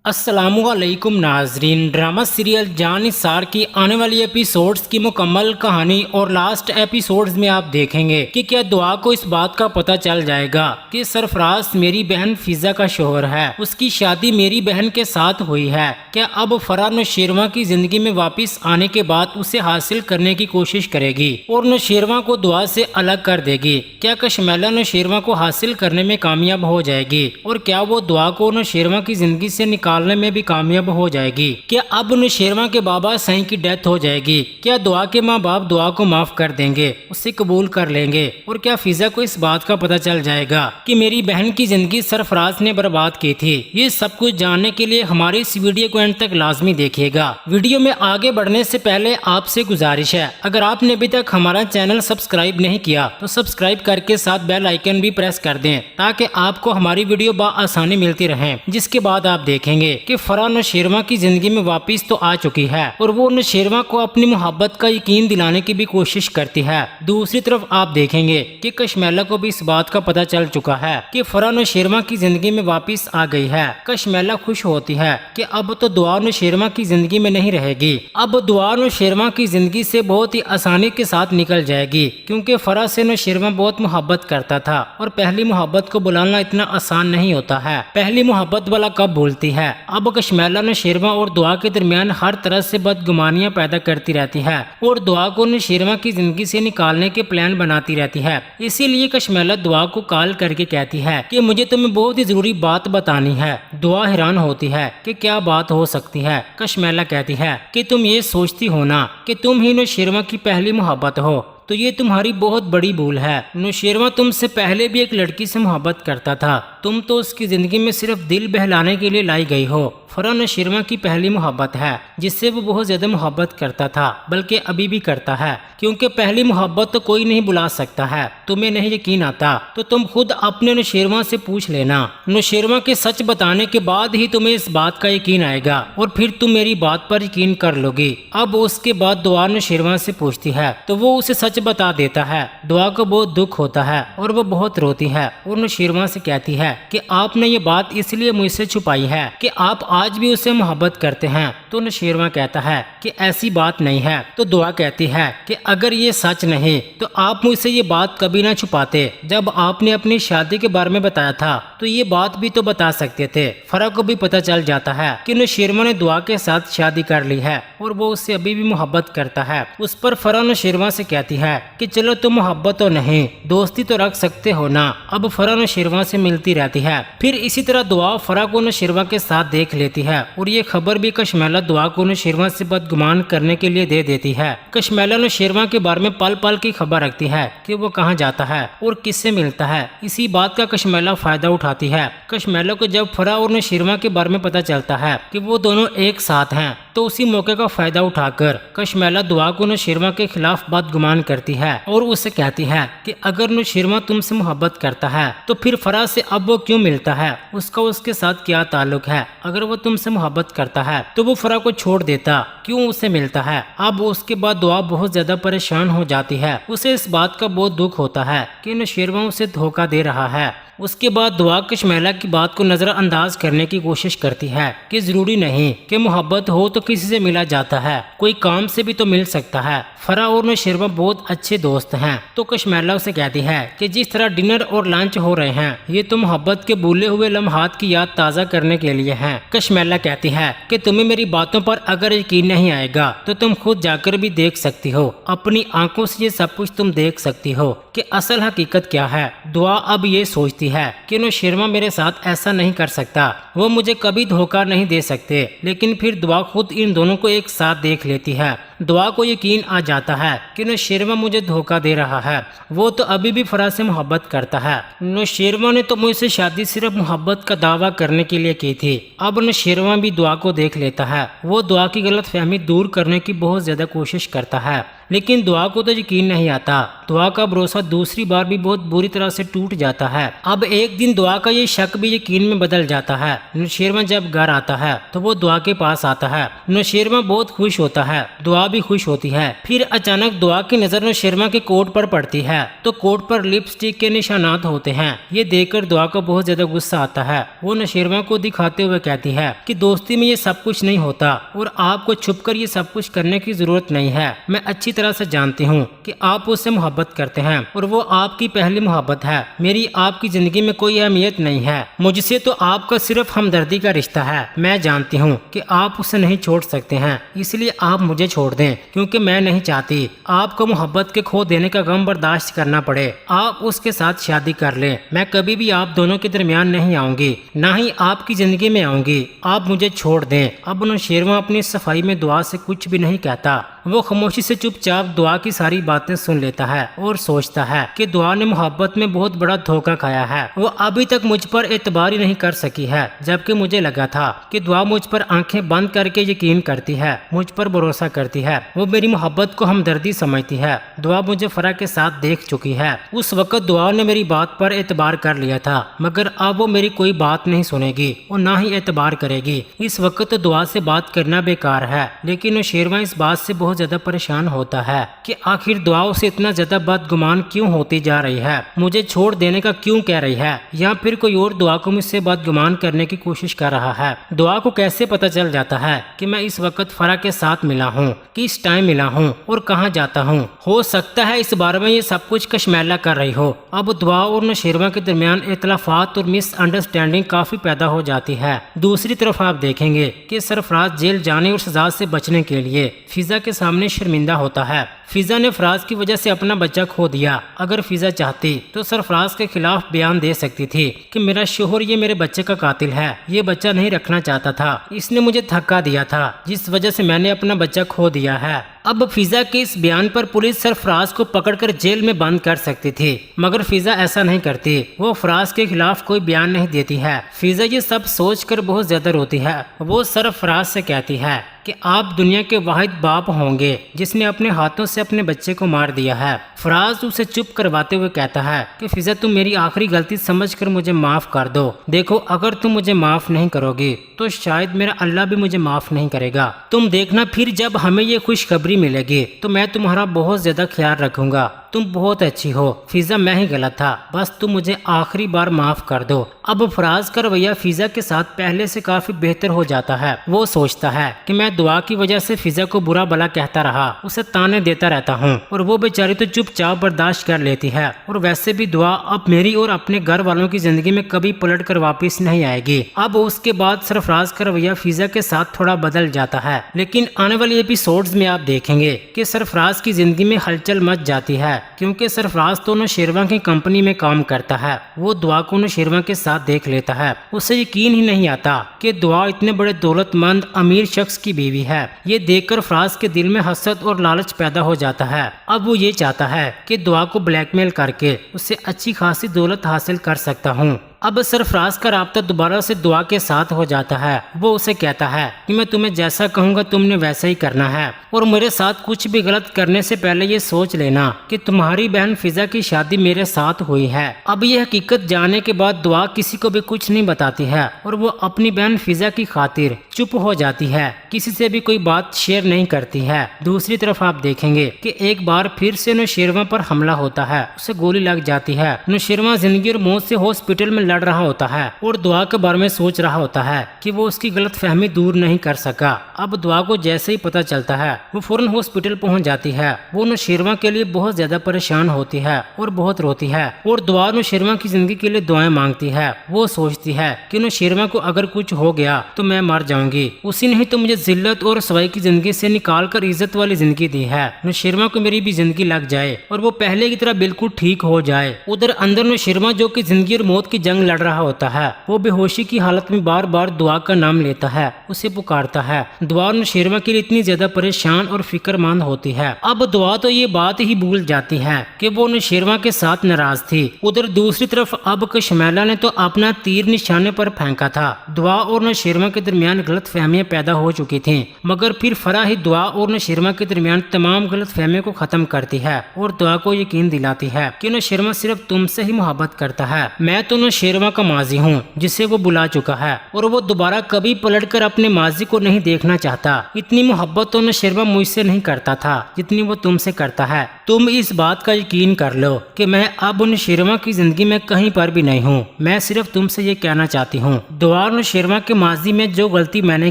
السلام علیکم ناظرین، ڈرامہ سیریل جان نثار کی آنے والی ایپیسوڈز کی مکمل کہانی اور لاسٹ ایپیسوڈز میں آپ دیکھیں گے کہ کیا دعا کو اس بات کا پتہ چل جائے گا کہ سرفراز میری بہن فضا کا شوہر ہے، اس کی شادی میری بہن کے ساتھ ہوئی ہے۔ کیا اب فرح نوشیروان کی زندگی میں واپس آنے کے بعد اسے حاصل کرنے کی کوشش کرے گی اور نوشیروان کو دعا سے الگ کر دے گی؟ کیا کشمیلا نوشیروان کو حاصل کرنے میں کامیاب ہو جائے گی اور کیا وہ دعا کو نوشیروان کی زندگی سے نکالنے میں بھی کامیاب ہو جائے گی؟ کیا اب نوشیروان کے بابا سائیں کی ڈیتھ ہو جائے گی؟ کیا دعا کے ماں باپ دعا کو معاف کر دیں گے، اسے قبول کر لیں گے؟ اور کیا فضا کو اس بات کا پتہ چل جائے گا کہ میری بہن کی زندگی سرفراز نے برباد کی تھی؟ یہ سب کچھ جاننے کے لیے ہماری اس ویڈیو کو اینڈ تک لازمی دیکھیے گا۔ ویڈیو میں آگے بڑھنے سے پہلے آپ سے گزارش ہے، اگر آپ نے ابھی تک ہمارا چینل سبسکرائب نہیں کیا تو سبسکرائب کر کے ساتھ بیل آئیکن بھی پریس کر دیں تاکہ آپ کو ہماری ویڈیو بآسانی ملتی رہیں۔ جس کے بعد آپ دیکھیں گے کہ فرح نوشیروان کی زندگی میں واپس تو آ چکی ہے اور وہ نوشیروان کو اپنی محبت کا یقین دلانے کی بھی کوشش کرتی ہے۔ دوسری طرف آپ دیکھیں گے کہ کشمیلا کو بھی اس بات کا پتہ چل چکا ہے کہ فرح نوشیروان کی زندگی میں واپس آ گئی ہے۔ کشمیلا خوش ہوتی ہے کہ اب تو دعا نوشیروان کی زندگی میں نہیں رہے گی، اب دعا نوشیروان کی زندگی سے بہت ہی آسانی کے ساتھ نکل جائے گی، کیونکہ فرح سے نوشیروان بہت محبت کرتا تھا اور پہلی محبت کو بلانا اتنا آسان نہیں ہوتا ہے۔ پہلی محبت والا کب بھولتی ہے؟ اب کشمیلا نوشیروان اور دعا کے درمیان ہر طرح سے بدگمانیاں پیدا کرتی رہتی ہے اور دعا کو نوشیروان کی زندگی سے نکالنے کے پلان بناتی رہتی ہے۔ اسی لیے کشمیلا دعا کو کال کر کے کہتی ہے کہ مجھے تمہیں بہت ہی ضروری بات بتانی ہے۔ دعا حیران ہوتی ہے کہ کیا بات ہو سکتی ہے۔ کشمیلا کہتی ہے کہ تم یہ سوچتی ہو نا کہ تم ہی نوشیروان کی پہلی محبت ہو، تو یہ تمہاری بہت بڑی بھول ہے۔ نوشیروان تم سے پہلے بھی ایک لڑکی سے محبت کرتا تھا، تم تو اس کی زندگی میں صرف دل بہلانے کے لیے لائی گئی ہو۔ فرح نوشیروان کی پہلی محبت ہے جس سے وہ بہت زیادہ محبت کرتا تھا، بلکہ ابھی بھی کرتا ہے، کیونکہ پہلی محبت تو کوئی نہیں بلا سکتا ہے۔ تمہیں نہیں یقین آتا تو تم خود اپنے نوشیروان سے پوچھ لینا۔ نوشیروان کے سچ بتانے کے بعد ہی تمہیں اس بات کا یقین آئے گا اور پھر تم میری بات پر یقین کر لو گی۔ اب اس کے بعد دعا نوشیروان سے پوچھتی ہے تو وہ اسے سچ بتا دیتا ہے۔ دعا کو بہت دکھ ہوتا ہے اور وہ بہت روتی ہے اور نوشیروان سے کہتی ہے کہ آپ نے یہ بات اس لیے مجھ سے چھپائی ہے کہ آپ آج بھی اسے محبت کرتے ہیں۔ تو نوشیروان کہتا ہے کہ ایسی بات نہیں ہے۔ تو دعا کہتی ہے کہ اگر یہ سچ نہیں تو آپ مجھ سے یہ بات کبھی نہ چھپاتے۔ جب آپ نے اپنی شادی کے بارے میں بتایا تھا تو یہ بات بھی تو بتا سکتے تھے۔ فرح کو بھی پتہ چل جاتا ہے کہ نوشیروان نے دعا کے ساتھ شادی کر لی ہے اور وہ اس سے ابھی بھی محبت کرتا ہے۔ اس پر فرح نوشیروان سے کہتی ہے کہ چلو تم محبت تو نہیں، دوستی تو رکھ سکتے ہو نا۔ اب فرح نوشیروان سے ملتی رہتی ہے۔ پھر اسی طرح دعا فرح کو نوشیروان کے ساتھ دیکھ لیتی ہے اور یہ خبر بھی کشمیلا دعا کو نوشیروان سے بدگمان کرنے کے لیے دے دیتی ہے۔ کشمیلا نوشیروان کے بارے میں پل پل کی خبر رکھتی ہے کہ وہ کہاں جاتا ہے اور کس سے ملتا ہے۔ اسی بات کا کشمیلا فائدہ اٹھاتی ہے۔ کشمیلا کو جب فرح اور نوشیروان کے بارے میں پتہ چلتا ہے کہ وہ دونوں ایک ساتھ ہیں تو اسی موقع کا فائدہ اٹھا کر کشمیلا دعا کو نوشیروان کے خلاف بدگمان کرتی ہے اور اسے کہتی ہے کہ اگر نوشیروان تم سے محبت کرتا ہے تو پھر فرح سے اب وہ کیوں ملتا ہے، اس کا اس کے ساتھ کیا تعلق ہے؟ اگر وہ تم سے محبت کرتا ہے تو وہ فرح کو چھوڑ دیتا، کیوں اسے ملتا ہے؟ اب اس کے بعد دعا بہت زیادہ پریشان ہو جاتی ہے۔ اسے اس بات کا بہت دکھ ہوتا ہے کہ نوشیروان اسے دھوکہ دے رہا ہے۔ اس کے بعد دعا کشمیلا کی بات کو نظر انداز کرنے کی کوشش کرتی ہے کہ ضروری نہیں کہ محبت ہو تو کسی سے ملا جاتا ہے، کوئی کام سے بھی تو مل سکتا ہے۔ فرح اور نوشیروان بہت اچھے دوست ہیں۔ تو کشمیلا اسے کہتی ہے کہ جس طرح ڈنر اور لنچ ہو رہے ہیں یہ تو محبت کے بھولے ہوئے لمحات کی یاد تازہ کرنے کے لیے ہیں۔ کشمیلا کہتی ہے کہ تمہیں میری باتوں پر اگر یقین نہیں آئے گا تو تم خود جا کر بھی دیکھ سکتی ہو، اپنی آنکھوں سے یہ سب کچھ تم دیکھ سکتی ہو کہ اصل حقیقت کیا ہے۔ دعا اب یہ سوچتی ہے کہ نوشیروان میرے ساتھ ایسا نہیں کر سکتا، وہ مجھے کبھی دھوکہ نہیں دے سکتے، لیکن پھر دعا خود ان دونوں کو ایک ساتھ دیکھ لیتی ہے۔ دعا کو یقین آ جاتا ہے کہ نوشیروان مجھے دھوکہ دے رہا ہے، وہ تو ابھی بھی فرح سے محبت کرتا ہے۔ نوشیروان نے تو مجھ سے شادی صرف محبت کا دعویٰ کرنے کے لیے کی تھی۔ اب نوشیروان بھی دعا کو دیکھ لیتا ہے، وہ دعا کی غلط فہمی دور کرنے کی بہت زیادہ کوشش کرتا ہے۔ लेकिन दुआ को तो यकीन नहीं आता। दुआ का भरोसा दूसरी बार भी बहुत बुरी तरह से टूट जाता है। अब एक दिन दुआ का ये शक भी यकीन में बदल जाता है। नौशेरवां जब घर आता है तो वो दुआ के पास आता है। नौशेरवां बहुत खुश होता है, दुआ भी खुश होती है। फिर अचानक दुआ की नजर नौशेरवां के कोट पर पड़ती है तो कोट पर लिपस्टिक के निशानात होते हैं। ये देखकर दुआ को बहुत ज्यादा गुस्सा आता है। वो नौशेरवां को दिखाते हुए कहती है कि दोस्ती में ये सब कुछ नहीं होता और आपको छुपकर ये सब कुछ करने की जरूरत नहीं है। मैं अच्छी तरह से जानती हूँ कि आप उससे मोहब्बत करते हैं और वो आपकी पहली मोहब्बत है। मेरी आपकी जिंदगी में कोई अहमियत नहीं है। मुझसे तो आपका सिर्फ हमदर्दी का रिश्ता है। मैं जानती हूँ कि आप उसे नहीं छोड़ सकते हैं, इसलिए आप मुझे छोड़ दें, क्योंकि मैं नहीं चाहती आपको मोहब्बत के खो देने का गम बर्दाश्त करना पड़े। आप उसके साथ शादी कर लें। मैं कभी भी आप दोनों के दरमियान नहीं आऊंगी, ना ही आपकी जिंदगी में आऊंगी। आप मुझे छोड़ दें। अब नौशेरवां अपनी सफाई में दुआ से कुछ भी नहीं कहता। वो खामोशी से चुपचाप दुआ की सारी बातें सुन लेता है और सोचता है कि दुआ ने मोहब्बत में बहुत बड़ा धोखा खाया है। वो अभी तक मुझ पर एतबार ही नहीं कर सकी है, जबकि मुझे लगा था कि दुआ मुझ पर आंखें बंद करके यकीन करती है, मुझ पर भरोसा करती है। वो मेरी मोहब्बत को हमदर्दी समझती है। दुआ मुझे फरा के साथ देख चुकी है। उस वक्त दुआ ने मेरी बात पर एतबार कर लिया था, मगर अब वो मेरी कोई बात नहीं सुनेगी और ना ही एतबार करेगी। इस वक्त तो दुआ से बात करना बेकार है। लेकिन नौशेरवां इस बात से बहुत ज्यादा परेशान होता है कि आखिर दुआ उसे इतना ज्यादा बदगुमान क्यों होती जा रही है, मुझे छोड़ देने का क्यों कह रही है, या फिर कोई और दुआ को मुझसे बदगुमान करने की कोशिश कर रहा है। दुआ को कैसे पता चल जाता है कि मैं इस वक्त फरा के साथ मिला हूँ, किस टाइम मिला हूँ और कहाँ जाता हूँ। हो सकता है इस बारे में ये सब कुछ कशमैला कर रही हो। अब दुआ और नौशेरवां के दरमियान इख्तलाफात और मिसअंडरस्टैंडिंग काफी पैदा हो जाती है। दूसरी तरफ आप देखेंगे कि सरफराज जेल जाने और सजा से बचने के लिए फिजा के सामने शर्मिंदा होता है। फिजा ने फराज की वजह से अपना बच्चा खो दिया। अगर फिजा चाहती तो सरफराज के खिलाफ बयान दे सकती थी कि मेरा शोहर ये मेरे बच्चे का कातिल है, ये बच्चा नहीं रखना चाहता था, इसने मुझे धक्का दिया था जिस वजह से मैंने अपना बच्चा खो दिया है। अब फिजा के इस बयान पर पुलिस सरफराज को पकड़कर जेल में बंद कर सकती थी, मगर फिजा ऐसा नहीं करती। वो फराज के खिलाफ कोई बयान नहीं देती है। फिजा ये सब सोचकर बहुत ज्यादा रोती है। वो सरफराज से कहती है कि आप दुनिया के वाहिद बाप होंगे जिसने अपने हाथों से अपने बच्चे को मार दिया है। फराज उसे चुप करवाते हुए कहता है कि फिजा तुम मेरी आखिरी गलती समझकर मुझे माफ कर दो। देखो अगर तुम मुझे माफ नहीं करोगी तो शायद मेरा अल्लाह भी मुझे माफ नहीं करेगा। तुम देखना फिर जब हमें ये खुशखबरी मिलेगी तो मैं तुम्हारा बहुत ज्यादा ख्याल रखूंगा। तुम बहुत अच्छी हो फिजा, मैं ही गलत था, बस तुम मुझे आखिरी बार माफ कर दो। अब फराज का रवैया फिजा के साथ पहले से काफी बेहतर हो जाता है। वो सोचता है कि मैं दुआ की वजह से फिजा को बुरा भला कहता रहा, उसे ताने देता रहता हूँ और वो बेचारी तो चुपचाप बर्दाश्त कर लेती है। और वैसे भी दुआ अब मेरी और अपने घर वालों की जिंदगी में कभी पलट कर वापिस नहीं आएगी। अब उसके बाद सरफराज का रवैया फिजा के साथ थोड़ा बदल जाता है। लेकिन आने वाले एपिसोड्स में आप देखेंगे कि सरफराज की जिंदगी में हलचल मच जाती है, क्योंकि सरफराज तो नौशेरवां की कंपनी में काम करता है। वो दुआ को नौशेरवां के साथ देख लेता है। उसे यकीन ही नहीं आता कि दुआ इतने बड़े दौलतमंद अमीर शख्स की बीवी है। ये देखकर फराज के दिल में हसद और लालच पैदा हो जाता है। अब वो ये चाहता है कि दुआ को ब्लैकमेल करके उससे अच्छी खासी दौलत हासिल कर सकता हूँ। अब सरफराज का राब्ता दोबारा से दुआ के साथ हो जाता है। वो उसे कहता है कि मैं तुम्हें जैसा कहूँगा तुमने वैसा ही करना है और मेरे साथ कुछ भी गलत करने से पहले ये सोच लेना कि तुम्हारी बहन फिजा की शादी मेरे साथ हुई है। अब ये हकीकत जानने के बाद दुआ किसी को भी कुछ नहीं बताती है और वो अपनी बहन फिजा की खातिर चुप हो जाती है, किसी से भी कोई बात शेयर नहीं करती है। दूसरी तरफ आप देखेंगे कि एक बार फिर से नौशेरवां पर हमला होता है, उसे गोली लग जाती है। नौशेरवां जिंदगी और मौत से हॉस्पिटल में लड़ रहा होता है और दुआ के बारे में सोच रहा होता है कि वो उसकी गलतफहमी दूर नहीं कर सका। अब दुआ को जैसे ही पता चलता है वो फौरन हॉस्पिटल पहुंच जाती है। वो नौशेरवां के लिए बहुत ज्यादा परेशान होती है और बहुत रोती है और दुआ नौशेरवां की जिंदगी के लिए दुआएं मांगती है। वो सोचती है कि नौशेरवां को अगर कुछ हो गया तो मैं मर जाऊंगी, उसी ने ही तो मुझे जिल्लत और सवाई की जिंदगी से निकाल कर इज्जत वाली जिंदगी दी है। नौशेरवां को मेरी भी जिंदगी लग जाए और वो पहले की तरह बिल्कुल ठीक हो जाए। उधर अंदर नौशेरवां जो कि जिंदगी और मौत की जंग जंग लड़ रहा होता है। वो बेहोशी की हालत में बार बार दुआ का नाम लेता है, उसे पुकारता है। दुआ नौशेरवा के लिए इतनी ज्यादा परेशान और फिक्रमंद होती है। अब दुआ तो ये बात ही भूल जाती है कि वो नौशेरवा के साथ नाराज थी। उधर दूसरी तरफ अब कशमेला ने तो अपना तीर निशाने पर फेंका था। दुआ और नौशेरवा के दरमियान गलत फहमियां पैदा हो चुकी थी, मगर फिर फरा ही दुआ और नौशेरवा के दरमियान तमाम गलत फहमियों को खत्म करती है और दुआ को यकीन दिलाती है कि नौशेरवा सिर्फ तुमसे ही मोहब्बत करता है। मैं तो नौशेरवा का माजी हूँ जिसे वो बुला चुका है और वो दोबारा कभी पलटकर अपने माजी को नहीं देखना चाहता। इतनी मोहब्बत तो नौशेरवा मुझसे नहीं करता था जितनी वो तुमसे करता है। तुम इस बात का यकीन कर लो कि मैं अब नौशेरवा की जिंदगी में कहीं पर भी नहीं हूँ। मैं सिर्फ तुमसे ये कहना चाहती हूँ, दुआ नौशेरवा के माजी में जो गलती मैंने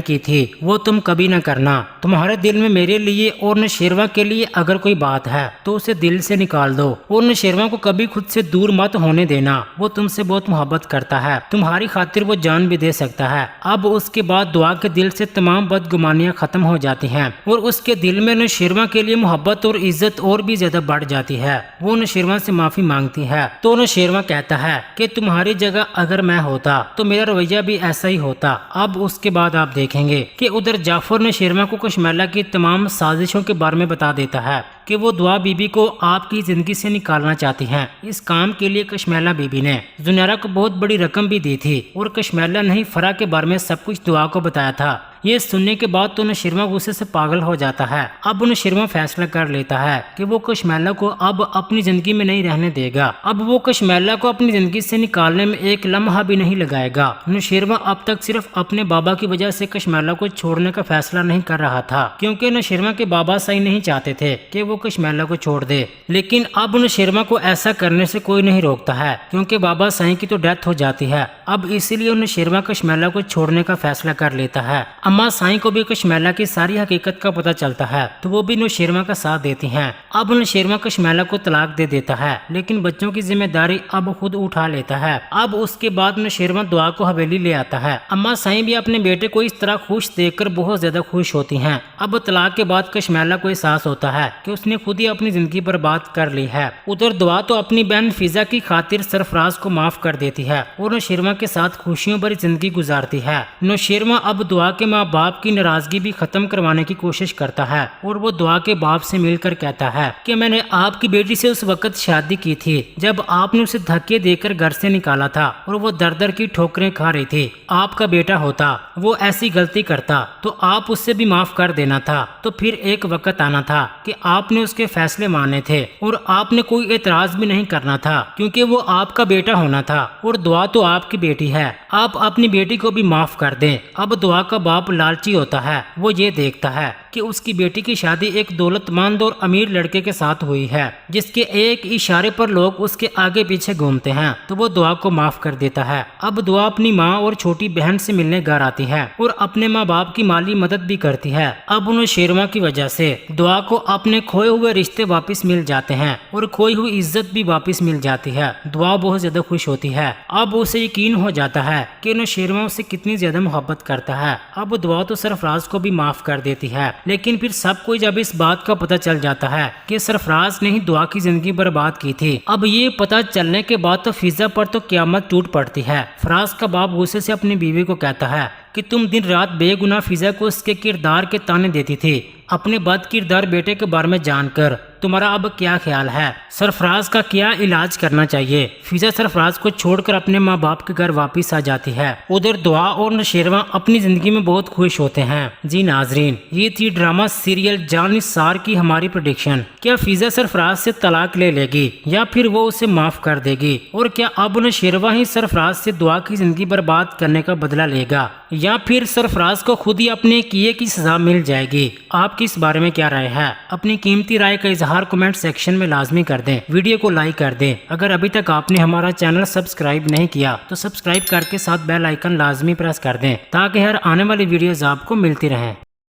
की थी वो तुम कभी न करना। तुम्हारे दिल में मेरे लिए और नौशेरवा के लिए अगर कोई बात है तो उसे दिल से निकाल दो और नौशेरवा को कभी खुद से दूर मत होने देना। वो तुमसे बहुत मोहब्बत करता है, तुम्हारी खातिर वो जान भी दे सकता है। अब उसके बाद दुआ के दिल से तमाम बदगुमानियां खत्म हो जाती हैं और उसके दिल में नौशेरवा के लिए मोहब्बत और इज्जत और भी ज्यादा बढ़ जाती है। वो नौशेरवा से माफी मांगती है तो नौशेरवा कहता है कि तुम्हारी जगह अगर मैं होता तो मेरा रवैया भी ऐसा ही होता। अब उसके बाद आप देखेंगे कि उधर जाफर नौशेरवा को कशमेला की तमाम साजिशों के बारे में बता देता है कि वो दुआ बीबी को आपकी जिंदगी से निकालना चाहती हैं। इस काम के लिए कशमेला बीबी ने जुनैरा को बहुत बड़ी रकम भी दी थी और कशमेला ने ही फरा के बारे में सब कुछ दुआ को बताया था। ये सुनने के बाद तो नौशेरवा गुस्से से पागल हो जाता है। अब नौशेरवा फैसला कर लेता है कि वो कशमेला को अब अपनी जिंदगी में नहीं रहने देगा। अब वो कशमेला को अपनी जिंदगी से निकालने में एक लम्हा भी नहीं लगाएगा। नौशेरवा अब तक सिर्फ अपने बाबा की वजह से कशमेला को छोड़ने का फैसला नहीं कर रहा था, क्योंकि नौशेरवा के बाबा सही नहीं चाहते थे कि वो कशमेला को छोड़ दे। लेकिन अब नौशेरवा को ऐसा करने से कोई नहीं रोकता है, क्योंकि बाबा सही की तो डेथ हो जाती है। अब इसीलिए नौशेरवा कशमेला को छोड़ने का फैसला कर लेता है। अम्मा साईं को भी कशमेला की सारी हकीकत का पता चलता है तो वो भी नौशेरवा का साथ देती हैं। अब नौशेरवा कशमेला को तलाक दे देता है, लेकिन बच्चों की जिम्मेदारी अब खुद उठा लेता है। अब उसके बाद नौशेरवा दुआ को हवेली ले आता है। अम्मा साईं भी अपने बेटे को इस तरह खुश देखकर बहुत ज्यादा खुश होती हैं। अब तलाक के बाद कशमेला को एहसास होता है कि उसने खुद ही अपनी जिंदगी बर्बाद कर ली है। उधर दुआ तो अपनी बहन फिजा की खातिर सरफराज को माफ कर देती है और नौशेरवा के साथ खुशियों भरी जिंदगी गुजारती है। नौशेरवा अब दुआ के माँ बाप की नाराजगी भी खत्म करवाने की कोशिश करता है और वो दुआ के बाप से मिलकर कहता है कि मैंने आपकी बेटी से उस वक्त शादी की थी जब आपने उसे धक्के देकर घर से निकाला था और वो दर दर की ठोकरें खा रही थी। आपका बेटा होता वो ऐसी गलती करता तो आप उससे भी माफ कर देना था। तो फिर एक वक्त आना था कि आपने उसके फैसले माने थे और आपने कोई एतराज भी नहीं करना था, क्योंकि वो आपका बेटा होना था और दुआ तो आपकी बेटी है। आप अपनी बेटी को भी माफ कर दें। अब दुआ का बाप लालची होता है। वो ये देखता है कि उसकी बेटी की शादी एक दौलतमंद और अमीर लड़के के साथ हुई है, जिसके एक इशारे पर लोग उसके आगे पीछे घूमते हैं, तो वो दुआ को माफ कर देता है। अब दुआ अपनी माँ और छोटी बहन से मिलने घर आती है और अपने माँ बाप की माली मदद भी करती है। अब नौशेरवा की वजह से दुआ को अपने खोए हुए रिश्ते वापस मिल जाते हैं और खोई हुई इज्जत भी वापस मिल जाती है। दुआ बहुत ज्यादा खुश होती है। अब उसे यकीन हो जाता है कि नौशेरवा उससे कितनी ज्यादा मोहब्बत करता है। अब दुआ तो सरफराज को भी माफ कर देती है, लेकिन फिर सबको जब इस बात का पता चल जाता है कि सरफराज ने ही दुआ की जिंदगी बर्बाद की थी। अब ये पता चलने के बाद तो फिजा पर तो क्यामत टूट पड़ती है। फराज का बाप गुस्से से अपनी बीवी को कहता है कि तुम दिन रात बेगुनाह फिजा को उसके किरदार के ताने देती थी। अपने बद किरदार बेटे के बारे में जानकर तुम्हारा अब क्या ख्याल है? सरफराज का क्या इलाज करना चाहिए? फिजा सरफराज को छोड़कर अपने माँ बाप के घर वापस आ जाती है। उधर दुआ और नौशेरवा अपनी जिंदगी में बहुत खुश होते हैं। जी नाजरीन, ये थी ड्रामा सीरियल जान निसार की हमारी प्रेडिक्शन। क्या फिजा सरफराज से तलाक ले लेगी या फिर वो उसे माफ कर देगी? और क्या अब नौशेरवा ही सरफराज से दुआ की जिंदगी बर्बाद करने का बदला लेगा या फिर सरफराज को खुद ही अपने किए की सजा मिल जाएगी? आपकी इस बारे में क्या राय है? अपनी कीमती राय का इजहार कमेंट सेक्शन में लाजमी कर दें। वीडियो को लाइक कर दें। अगर अभी तक आपने हमारा चैनल सब्सक्राइब नहीं किया तो सब्सक्राइब करके साथ बेल आइकन लाजमी प्रेस कर दें, ताकि हर आने वाली वीडियोस आपको मिलती रहें।